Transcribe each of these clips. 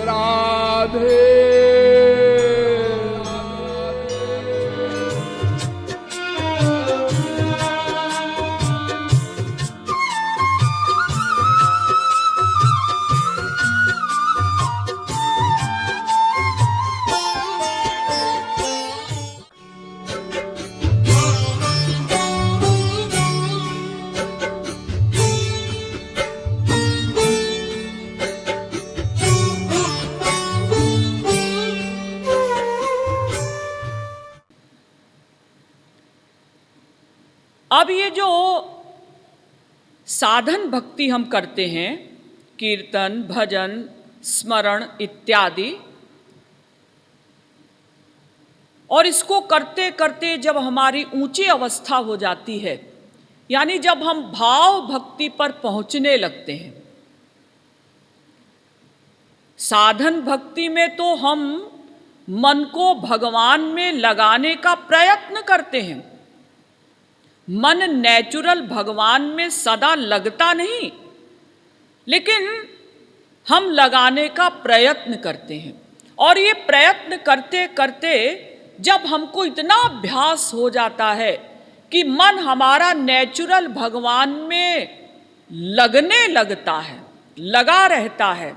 राधे। अब ये जो साधन भक्ति हम करते हैं, कीर्तन, भजन, स्मरण इत्यादि, और इसको करते करते जब हमारी ऊंची अवस्था हो जाती है, यानी जब हम भाव भक्ति पर पहुंचने लगते हैं। साधन भक्ति में तो हम मन को भगवान में लगाने का प्रयत्न करते हैं। मन नेचुरल भगवान में सदा लगता नहीं, लेकिन हम लगाने का प्रयत्न करते हैं। और ये प्रयत्न करते करते जब हमको इतना अभ्यास हो जाता है कि मन हमारा नेचुरल भगवान में लगने लगता है, लगा रहता है,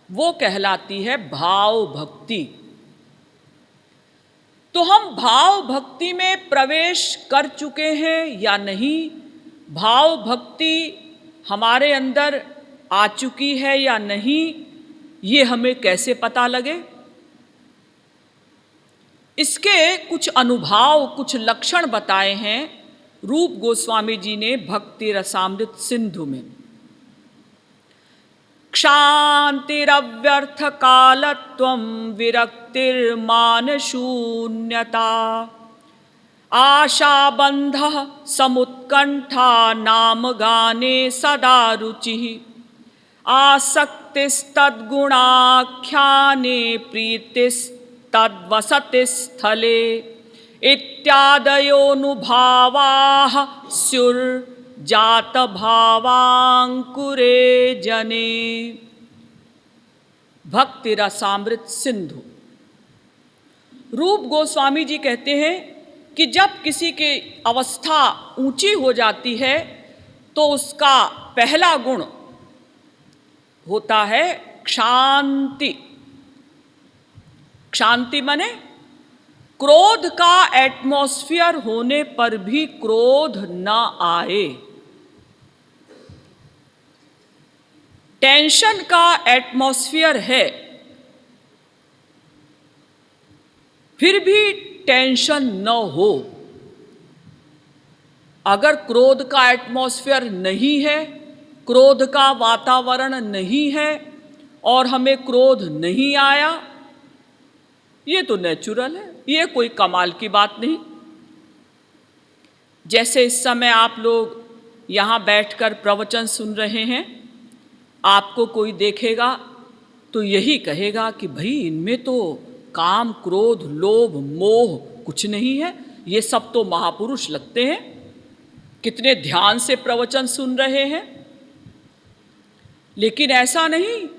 वो कहलाती है भाव भक्ति। तो हम भाव भक्ति में प्रवेश कर चुके हैं या नहीं, भाव भक्ति हमारे अंदर आ चुकी है या नहीं, ये हमें कैसे पता लगे? इसके कुछ अनुभाव, कुछ लक्षण बताए हैं रूप गोस्वामी जी ने भक्ति रसामृत सिंधु में। क्षांतिरव्यर्थ कालत्वं विरक्तिर्मान शून्यता आशाबंधः समुत्कंठा नाम गाने सदा रुचिः आसक्तिस्तद्गुणाख्याने प्रीतिस्तद्वसति स्थले इत्यादयोनुभावाः स्युर्जात भावांकुरे जने। भक्ति रसामृत सिंधु। रूप गोस्वामी जी कहते हैं कि जब किसी की अवस्था ऊंची हो जाती है तो उसका पहला गुण होता है क्षांति। क्षांति माने क्रोध का एटमॉस्फेयर होने पर भी क्रोध न आए, टेंशन का एटमॉस्फेयर है फिर भी टेंशन न हो। अगर क्रोध का एटमॉस्फेयर नहीं है, क्रोध का वातावरण नहीं है और हमें क्रोध नहीं आया, ये तो नेचुरल है, ये कोई कमाल की बात नहीं। जैसे इस समय आप लोग यहाँ बैठकर प्रवचन सुन रहे हैं, आपको कोई देखेगा तो यही कहेगा कि भाई इनमें तो काम, क्रोध, लोभ, मोह कुछ नहीं है, ये सब तो महापुरुष लगते हैं, कितने ध्यान से प्रवचन सुन रहे हैं। लेकिन ऐसा नहीं,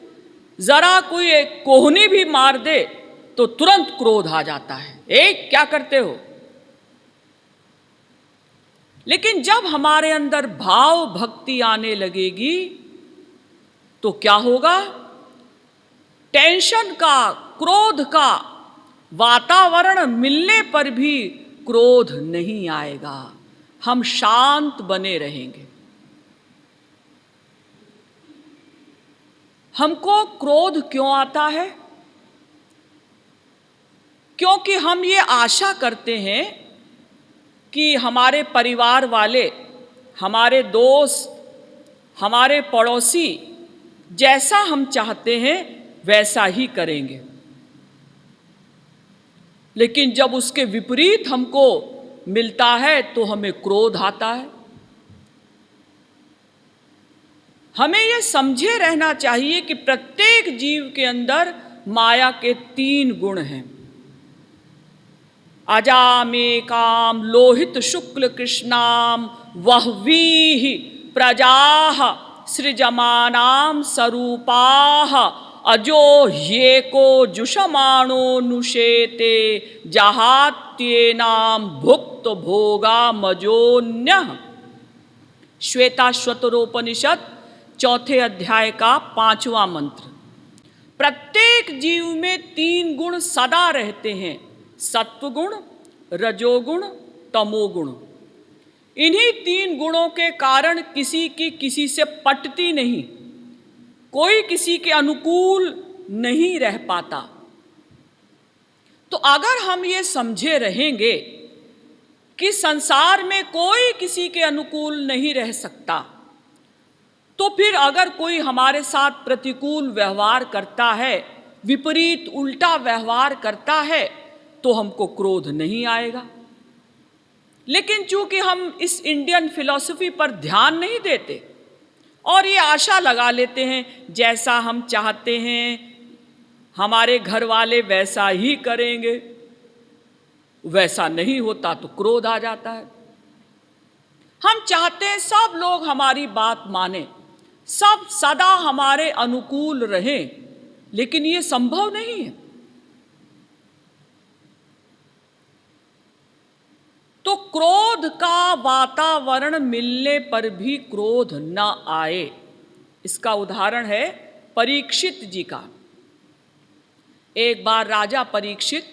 जरा कोई एक कोहनी भी मार दे तो तुरंत क्रोध आ जाता है, एक क्या करते हो। लेकिन जब हमारे अंदर भाव भक्ति आने लगेगी तो क्या होगा? टेंशन का, क्रोध का वातावरण मिलने पर भी क्रोध नहीं आएगा, हम शांत बने रहेंगे। हमको क्रोध क्यों आता है? क्योंकि हम ये आशा करते हैं कि हमारे परिवार वाले, हमारे दोस्त, हमारे पड़ोसी जैसा हम चाहते हैं वैसा ही करेंगे। लेकिन जब उसके विपरीत हमको मिलता है तो हमें क्रोध आता है। हमें यह समझे रहना चाहिए कि प्रत्येक जीव के अंदर माया के 3 गुण हैं। अजामेकाम लोहित शुक्ल कृष्णाम वह्वीहि प्रजाः सृजमानां स्वरूपाः अजो ये को जुषमाणो नुषेते जहात्येनाम भुक्त भोगा मजोन्य। श्वेताश्वतरोपनिषद 4 अध्याय का 5वां मंत्र। प्रत्येक जीव में 3 गुण सदा रहते हैं, सत्वगुण, रजोगुण, तमोगुण। इन्हीं 3 गुणों के कारण किसी की किसी से पटती नहीं, कोई किसी के अनुकूल नहीं रह पाता। तो अगर हम ये समझे रहेंगे कि संसार में कोई किसी के अनुकूल नहीं रह सकता, तो फिर अगर कोई हमारे साथ प्रतिकूल व्यवहार करता है, विपरीत उल्टा व्यवहार करता है, तो हमको क्रोध नहीं आएगा। लेकिन चूंकि हम इस इंडियन फिलॉसफी पर ध्यान नहीं देते और ये आशा लगा लेते हैं जैसा हम चाहते हैं हमारे घर वाले वैसा ही करेंगे, वैसा नहीं होता तो क्रोध आ जाता है। हम चाहते हैं सब लोग हमारी बात माने, सब सदा हमारे अनुकूल रहें, लेकिन ये संभव नहीं है। तो क्रोध का वातावरण मिलने पर भी क्रोध न आए, इसका उदाहरण है परीक्षित जी का। एक बार राजा परीक्षित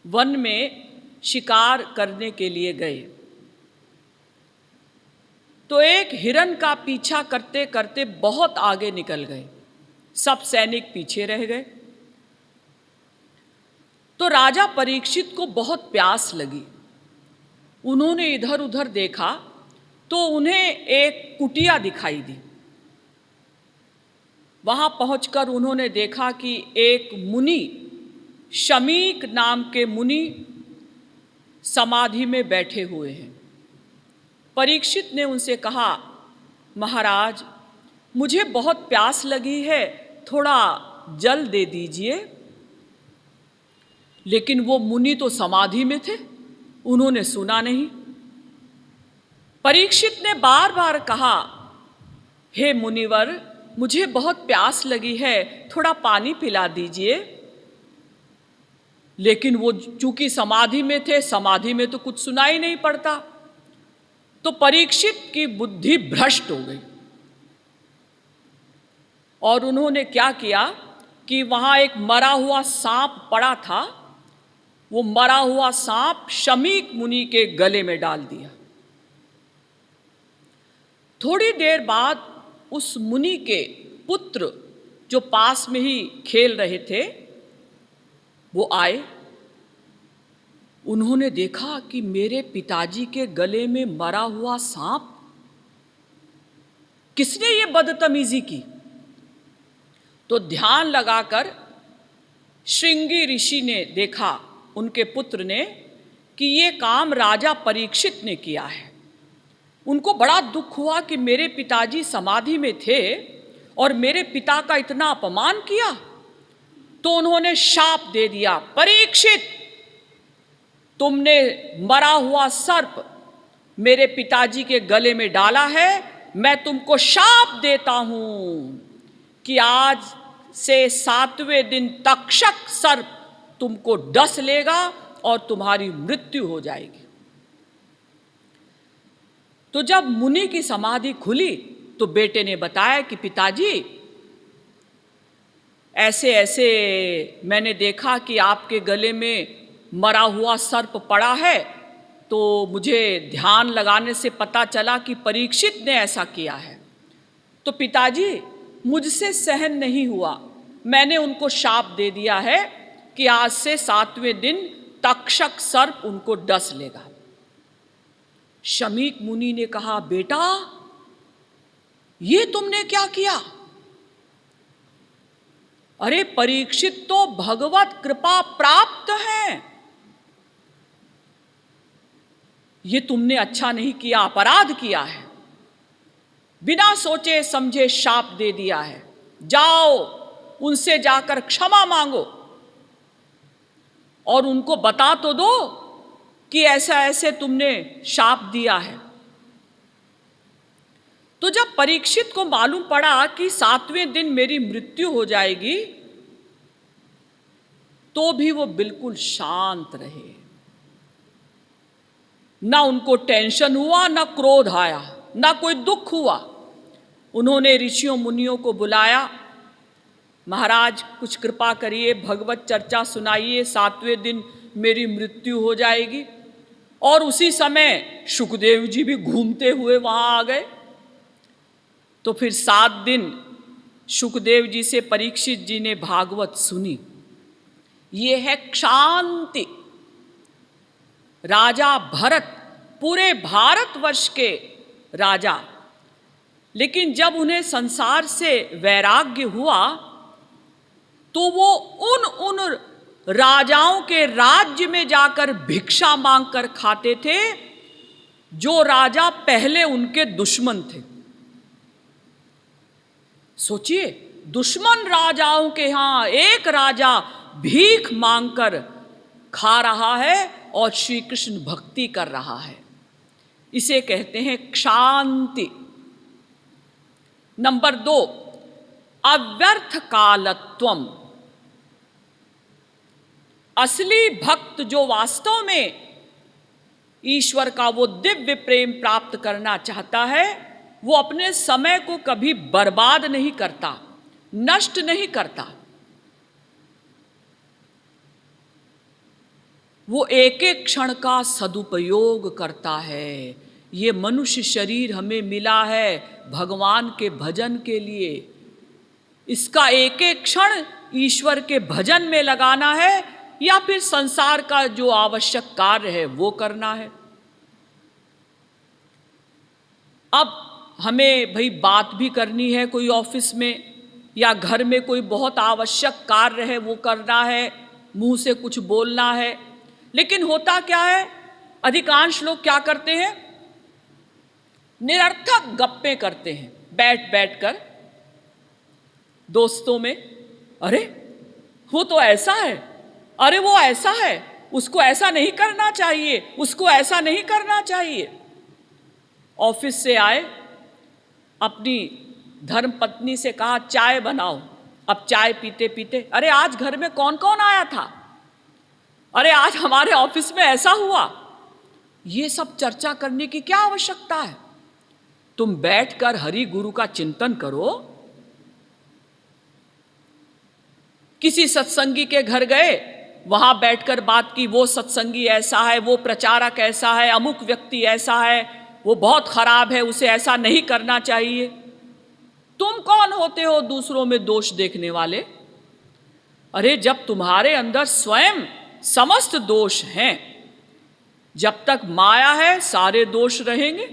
वन में शिकार करने के लिए गए, तो एक हिरन का पीछा करते करते बहुत आगे निकल गए, सब सैनिक पीछे रह गए। तो राजा परीक्षित को बहुत प्यास लगी। उन्होंने इधर उधर देखा तो उन्हें एक कुटिया दिखाई दी। वहां पहुंचकर उन्होंने देखा कि एक मुनि, शमीक नाम के मुनि समाधि में बैठे हुए हैं। परीक्षित ने उनसे कहा, महाराज मुझे बहुत प्यास लगी है, थोड़ा जल दे दीजिए। लेकिन वो मुनि तो समाधि में थे, उन्होंने सुना नहीं। परीक्षित ने बार बार कहा, हे मुनिवर मुझे बहुत प्यास लगी है, थोड़ा पानी पिला दीजिए। लेकिन वो चूंकि समाधि में थे, समाधि में तो कुछ सुनाई नहीं पड़ता। तो परीक्षित की बुद्धि भ्रष्ट हो गई और उन्होंने क्या किया कि वहां एक मरा हुआ सांप पड़ा था, वो मरा हुआ सांप शमीक मुनि के गले में डाल दिया। थोड़ी देर बाद उस मुनि के पुत्र जो पास में ही खेल रहे थे वो आए। उन्होंने देखा कि मेरे पिताजी के गले में मरा हुआ सांप, किसने ये बदतमीजी की? तो ध्यान लगाकर श्रृंगी ऋषि ने देखा, उनके पुत्र ने, कि ये काम राजा परीक्षित ने किया है। उनको बड़ा दुख हुआ कि मेरे पिताजी समाधि में थे और मेरे पिता का इतना अपमान किया। तो उन्होंने शाप दे दिया, परीक्षित तुमने मरा हुआ सर्प मेरे पिताजी के गले में डाला है, मैं तुमको शाप देता हूं कि आज से 7वें दिन तक्षक सर्प तुमको डस लेगा और तुम्हारी मृत्यु हो जाएगी। तो जब मुनि की समाधि खुली तो बेटे ने बताया कि पिताजी ऐसे ऐसे मैंने देखा कि आपके गले में मरा हुआ सर्प पड़ा है, तो मुझे ध्यान लगाने से पता चला कि परीक्षित ने ऐसा किया है। तो पिताजी मुझसे सहन नहीं हुआ, मैंने उनको शाप दे दिया है कि आज से 7वें दिन तक्षक सर्प उनको डस लेगा। शमीक मुनि ने कहा, बेटा ये तुमने क्या किया? अरे परीक्षित तो भगवत कृपा प्राप्त है, ये तुमने अच्छा नहीं किया, अपराध किया है, बिना सोचे समझे शाप दे दिया है। जाओ उनसे जाकर क्षमा मांगो और उनको बता तो दो कि ऐसा ऐसे तुमने शाप दिया है। तो जब परीक्षित को मालूम पड़ा कि 7वें दिन मेरी मृत्यु हो जाएगी, तो भी वो बिल्कुल शांत रहे। ना उनको टेंशन हुआ, ना क्रोध आया, ना कोई दुख हुआ। उन्होंने ऋषियों मुनियों को बुलाया, महाराज कुछ कृपा करिए, भगवत चर्चा सुनाइए, 7वें दिन मेरी मृत्यु हो जाएगी। और उसी समय शुकदेव जी भी घूमते हुए वहां आ गए। तो फिर 7 दिन शुकदेव जी से परीक्षित जी ने भागवत सुनी। ये है क्षांति। राजा भरत, पूरे भारतवर्ष के राजा, लेकिन जब उन्हें संसार से वैराग्य हुआ तो वो उन राजाओं के राज्य में जाकर भिक्षा मांगकर खाते थे जो राजा पहले उनके दुश्मन थे। सोचिए, दुश्मन राजाओं के यहां एक राजा भीख मांगकर खा रहा है और श्री कृष्ण भक्ति कर रहा है। इसे कहते हैं क्षांति। नंबर 2, अव्यर्थ कालत्वम। असली भक्त जो वास्तव में ईश्वर का वो दिव्य प्रेम प्राप्त करना चाहता है, वो अपने समय को कभी बर्बाद नहीं करता, नष्ट नहीं करता। वो एक एक क्षण का सदुपयोग करता है। ये मनुष्य शरीर हमें मिला है भगवान के भजन के लिए। इसका एक एक क्षण ईश्वर के भजन में लगाना है या फिर संसार का जो आवश्यक कार्य है वो करना है। अब हमें भाई बात भी करनी है, कोई ऑफिस में या घर में कोई बहुत आवश्यक कार्य है वो करना है, मुंह से कुछ बोलना है। लेकिन होता क्या है, अधिकांश लोग क्या करते हैं, निरर्थक गप्पे करते हैं बैठ बैठ कर दोस्तों में। अरे वो तो ऐसा है, अरे वो ऐसा है, उसको ऐसा नहीं करना चाहिए, उसको ऐसा नहीं करना चाहिए। ऑफिस से आए, अपनी धर्म पत्नी से कहा चाय बनाओ। अब चाय पीते पीते, अरे आज घर में कौन कौन आया था, अरे आज हमारे ऑफिस में ऐसा हुआ। ये सब चर्चा करने की क्या आवश्यकता है? तुम बैठकर हरि गुरु का चिंतन करो। किसी सत्संगी के घर गए, वहां बैठकर बात की, वो सत्संगी ऐसा है, वो प्रचारक ऐसा है, अमुक व्यक्ति ऐसा है, वो बहुत खराब है, उसे ऐसा नहीं करना चाहिए। तुम कौन होते हो दूसरों में दोष देखने वाले? अरे जब तुम्हारे अंदर स्वयं समस्त दोष हैं, जब तक माया है सारे दोष रहेंगे,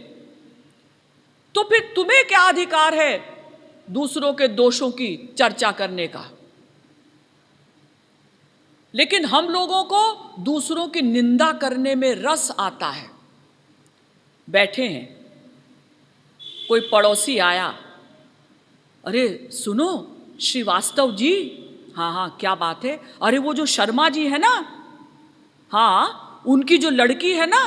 तो फिर तुम्हें क्या अधिकार है दूसरों के दोषों की चर्चा करने का? लेकिन हम लोगों को दूसरों की निंदा करने में रस आता है। बैठे हैं, कोई पड़ोसी आया, अरे सुनो श्रीवास्तव जी, हाँ हाँ क्या बात है, अरे वो जो शर्मा जी है ना, हाँ उनकी जो लड़की है ना,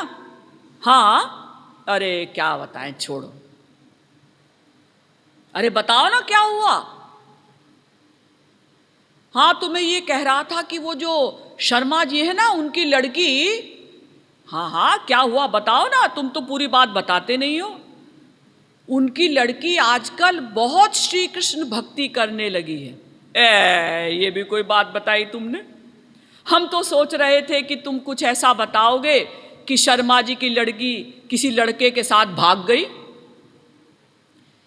हाँ अरे क्या बताएं, छोड़ो, अरे बताओ ना क्या हुआ। हाँ तो मैं ये कह रहा था कि वो जो शर्मा जी है ना, उनकी लड़की, हाँ हाँ क्या हुआ बताओ ना, तुम तो पूरी बात बताते नहीं हो। उनकी लड़की आजकल बहुत श्री कृष्ण भक्ति करने लगी है। ये भी कोई बात बताई तुमने? हम तो सोच रहे थे कि तुम कुछ ऐसा बताओगे कि शर्मा जी की लड़की किसी लड़के के साथ भाग गई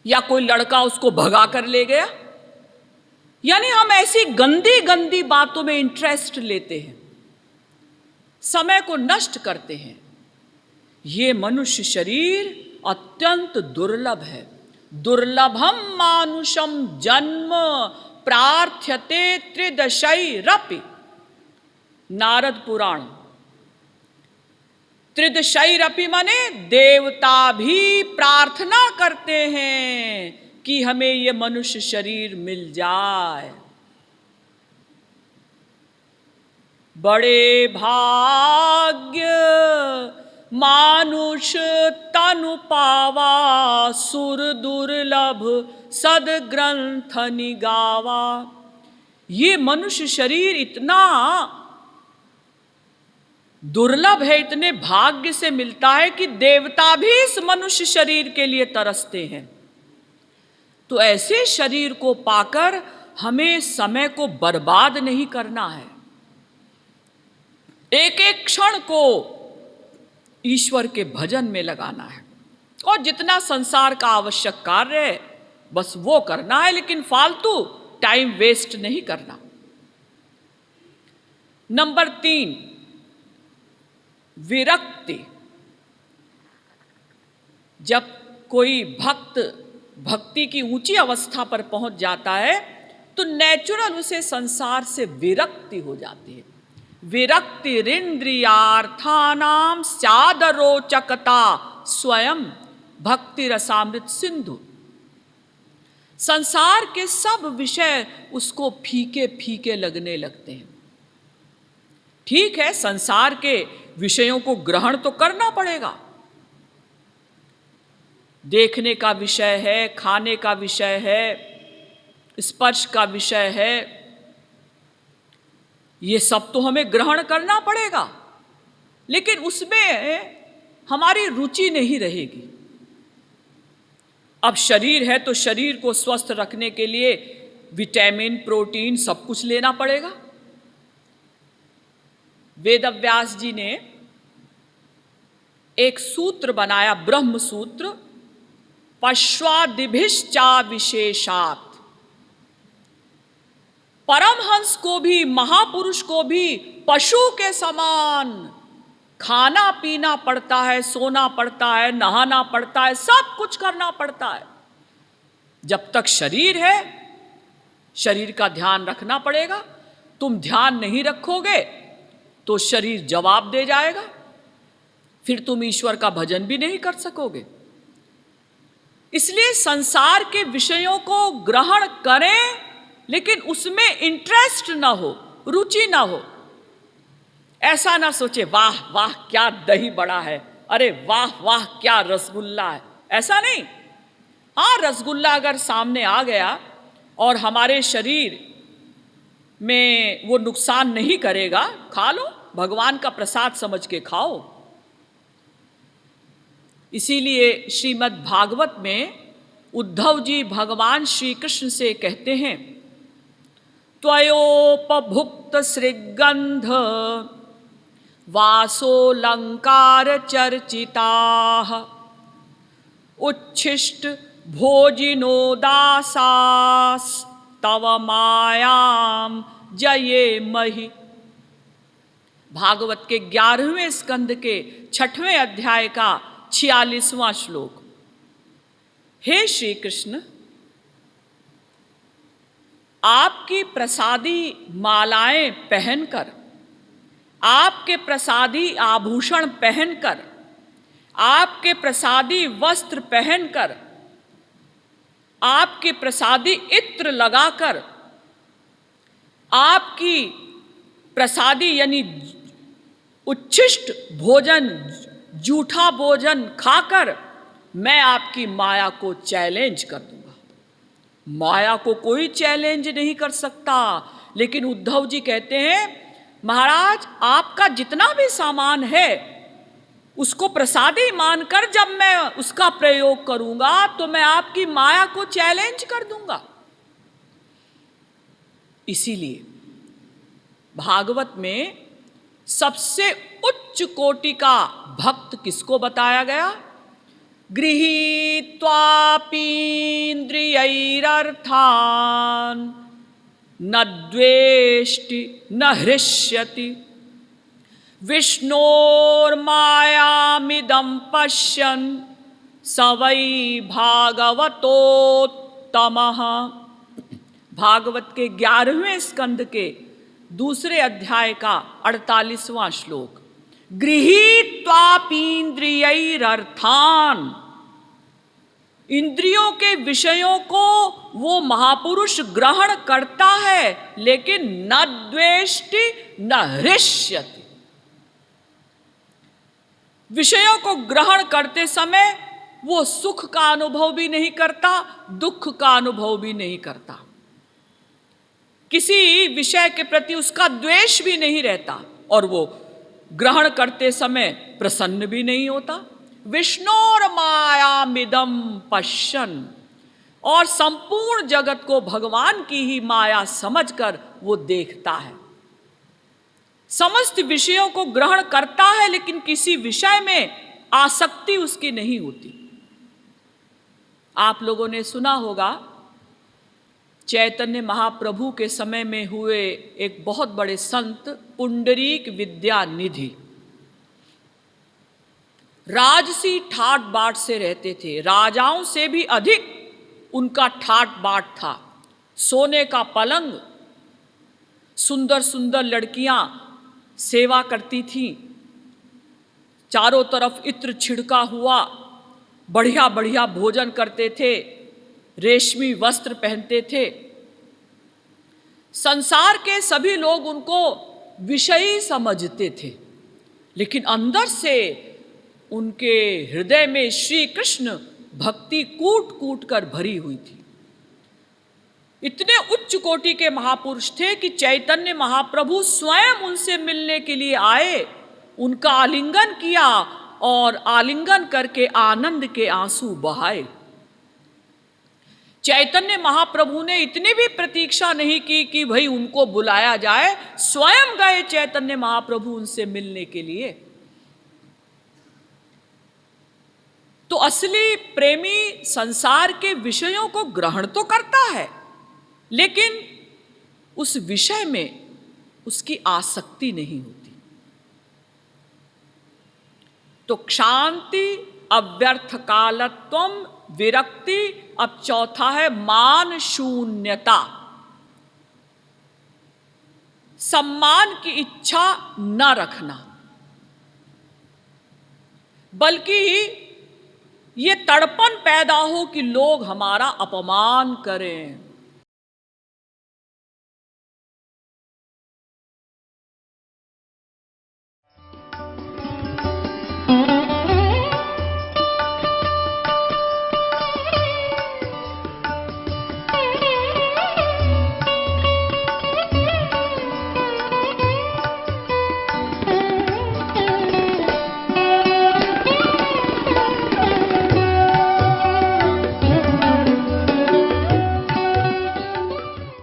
या कोई लड़का उसको भगा कर ले गया। यानी हम ऐसी गंदी गंदी बातों में इंटरेस्ट लेते हैं, समय को नष्ट करते हैं। ये मनुष्य शरीर अत्यंत दुर्लभ है। दुर्लभम मानुषम जन्म प्रार्थ्यते त्रिदशैरपि। नारद पुराण। त्रिदशैरपि माने देवता भी प्रार्थना करते हैं कि हमें ये मनुष्य शरीर मिल जाए। बड़े भाग्य मानुष तनु पावा, सुर दुर्लभ सदग्रंथ निगावा। ये मनुष्य शरीर इतना दुर्लभ है, इतने भाग्य से मिलता है कि देवता भी इस मनुष्य शरीर के लिए तरसते हैं। तो ऐसे शरीर को पाकर हमें समय को बर्बाद नहीं करना है, एक एक क्षण को ईश्वर के भजन में लगाना है और जितना संसार का आवश्यक कार्य है बस वो करना है, लेकिन फालतू टाइम वेस्ट नहीं करना। नंबर 3, विरक्ति। जब कोई भक्त भक्ति की ऊंची अवस्था पर पहुंच जाता है तो नेचुरल उसे संसार से विरक्ति हो जाती है। विरक्तिरिंद्रियार्थानाम स्यादरोचकता स्वयं भक्ति रसामृत सिंधु। संसार के सब विषय उसको फीके फीके लगने लगते हैं। ठीक है, संसार के विषयों को ग्रहण तो करना पड़ेगा। देखने का विषय है, खाने का विषय है, स्पर्श का विषय है, ये सब तो हमें ग्रहण करना पड़ेगा, लेकिन उसमें हमारी रुचि नहीं रहेगी। अब शरीर है तो शरीर को स्वस्थ रखने के लिए विटामिन, प्रोटीन सब कुछ लेना पड़ेगा। वेदव्यास जी ने एक सूत्र बनाया, ब्रह्म सूत्र, पश्वादिभिश्चा विशेषात्। परमहंस को भी, महापुरुष को भी पशु के समान खाना पीना पड़ता है, सोना पड़ता है, नहाना पड़ता है, सब कुछ करना पड़ता है। जब तक शरीर है शरीर का ध्यान रखना पड़ेगा। तुम ध्यान नहीं रखोगे तो शरीर जवाब दे जाएगा, फिर तुम ईश्वर का भजन भी नहीं कर सकोगे। इसलिए संसार के विषयों को ग्रहण करें, लेकिन उसमें इंटरेस्ट ना हो, रुचि ना हो। ऐसा ना सोचे वाह वाह क्या दही बड़ा है, अरे वाह वाह क्या रसगुल्ला है, ऐसा नहीं। हाँ, रसगुल्ला अगर सामने आ गया और हमारे शरीर में वो नुकसान नहीं करेगा, खा लो, भगवान का प्रसाद समझ के खाओ। इसीलिए श्रीमद् भागवत में उद्धव जी भगवान श्री कृष्ण से कहते हैं, त्वयोपभुक्त श्रीगंध वासोलंकार चर्चिताः उच्छिष्ट भोजिनो दासास्तव मायाम जये महि। भागवत के 11वें स्कंद के 6वें अध्याय का 46वां श्लोक। हे श्री कृष्ण, आपकी प्रसादी मालाएं पहनकर, आपके प्रसादी आभूषण पहनकर, आपके प्रसादी वस्त्र पहनकर, आपके प्रसादी इत्र लगाकर, आपकी प्रसादी यानी उच्छिष्ट भोजन, जूठा भोजन खाकर मैं आपकी माया को चैलेंज कर दूंगा। माया को कोई चैलेंज नहीं कर सकता। लेकिन उद्धव जी कहते हैं, महाराज आपका जितना भी सामान है उसको प्रसादी मानकर जब मैं उसका प्रयोग करूंगा तो मैं आपकी माया को चैलेंज कर दूंगा। इसीलिए भागवत में सबसे उच्च कोटि का भक्त किसको बताया गया? गृहीत्वापीन्द्रियैरर्थान् न द्वेष्टि न हृष्यति विष्णोर्मायामिदं पश्यन् स वै भागवतोत्तमः। भागवत के 11वें स्कंद के 2 अध्याय का 48वां श्लोक। गृहीत्वापीन्द्रियैरर्थान्, इंद्रियों के विषयों को वो महापुरुष ग्रहण करता है, लेकिन न द्वेष्टि न हृष्यति। विषयों को ग्रहण करते समय वो सुख का अनुभव भी नहीं करता, दुख का अनुभव भी नहीं करता, किसी विषय के प्रति उसका द्वेष भी नहीं रहता, और वो ग्रहण करते समय प्रसन्न भी नहीं होता। विष्णोर मायामिदं पश्यन्, और संपूर्ण जगत को भगवान की ही माया समझकर वो देखता है। समस्त विषयों को ग्रहण करता है, लेकिन किसी विषय में आसक्ति उसकी नहीं होती। आप लोगों ने सुना होगा, चैतन्य महाप्रभु के समय में हुए एक बहुत बड़े संत पुंडरीक विद्यानिधि राजसी ठाट बाट से रहते थे। राजाओं से भी अधिक उनका ठाट बाट था। सोने का पलंग, सुंदर सुंदर लड़कियां सेवा करती थीं, चारों तरफ इत्र छिड़का हुआ, बढ़िया बढ़िया भोजन करते थे, रेशमी वस्त्र पहनते थे। संसार के सभी लोग उनको विषयी समझते थे, लेकिन अंदर से उनके हृदय में श्री कृष्ण भक्ति कूट कूट कर भरी हुई थी। इतने उच्च कोटि के महापुरुष थे कि चैतन्य महाप्रभु स्वयं उनसे मिलने के लिए आए, उनका आलिंगन किया और आलिंगन करके आनंद के आंसू बहाए। चैतन्य महाप्रभु ने इतनी भी प्रतीक्षा नहीं की कि भाई उनको बुलाया जाए, स्वयं गए चैतन्य महाप्रभु उनसे मिलने के लिए। तो असली प्रेमी संसार के विषयों को ग्रहण तो करता है, लेकिन उस विषय में उसकी आसक्ति नहीं होती। तो क्षांति, अव्यर्थ कालत्वम, विरक्ति, अब चौथा है मान शून्यता। सम्मान की इच्छा न रखना, बल्कि ये तड़पन पैदा हो कि लोग हमारा अपमान करें,